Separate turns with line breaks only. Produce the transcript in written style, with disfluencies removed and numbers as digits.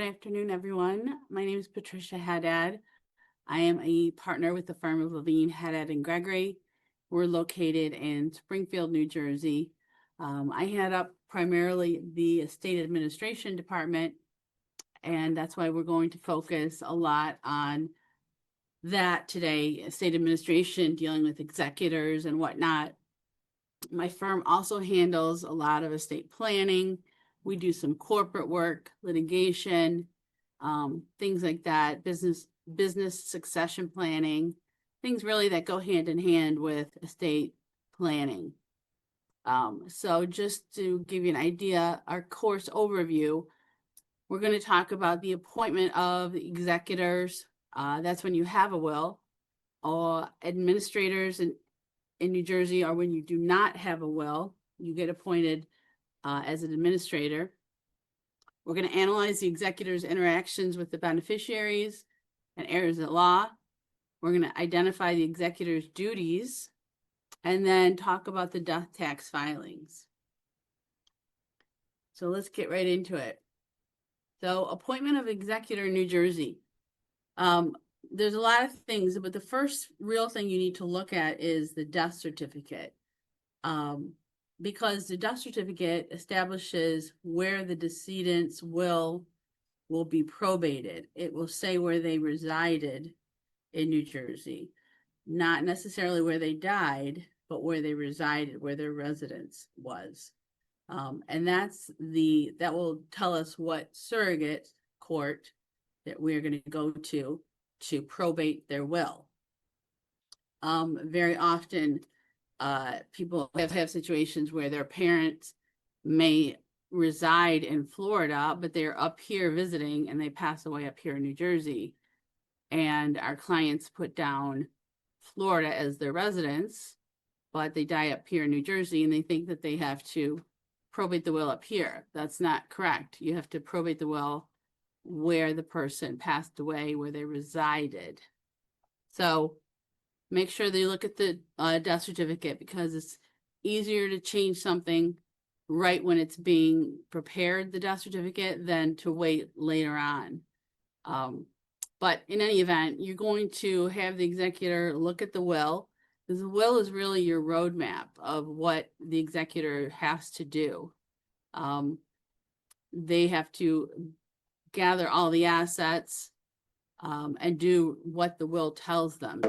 afternoon, everyone. My name is Patricia Haddad. I am a partner with the firm of Levine, Haddad, and Gregory. We're located in Springfield, New Jersey. I head up primarily the estate administration department, and that's why we're going to focus a lot on that today, estate administration, dealing with executors and whatnot. My firm also handles a lot of estate planning. We do some corporate work, litigation, things like that, business succession planning, things really that go hand in hand with estate planning. So just to give you an idea, our course overview, we're going to talk about the appointment of the executors. That's when you have a will, or administrators in New Jersey, or when you do not have a will, you get appointed as an administrator. We're going to analyze the executor's interactions with the beneficiaries and heirs at law. We're going to identify the executor's duties and then talk about the death tax filings. So let's get right into it. So appointment of executor in New Jersey. There's a lot of things, but the first real thing you need to look at is the death certificate. Because the death certificate establishes where the decedent's will be probated. It will say where they resided in New Jersey, not necessarily where they died, but where they resided, where their residence was. And that will tell us what surrogate court that we're going to go to probate their will. Very often, people have situations where their parents may reside in Florida, but they're up here visiting and they pass away up here in New Jersey. And our clients put down Florida as their residence, but they die up here in New Jersey and they think that they have to probate the will up here. That's not correct. You have to probate the will where the person passed away, where they resided. So make sure that you look at the death certificate, because it's easier to change something right when it's being prepared, the death certificate, than to wait later on. But in any event, you're going to have the executor look at the will, because the will is really your roadmap of what the executor has to do. They have to gather all the assets and do what the will tells them.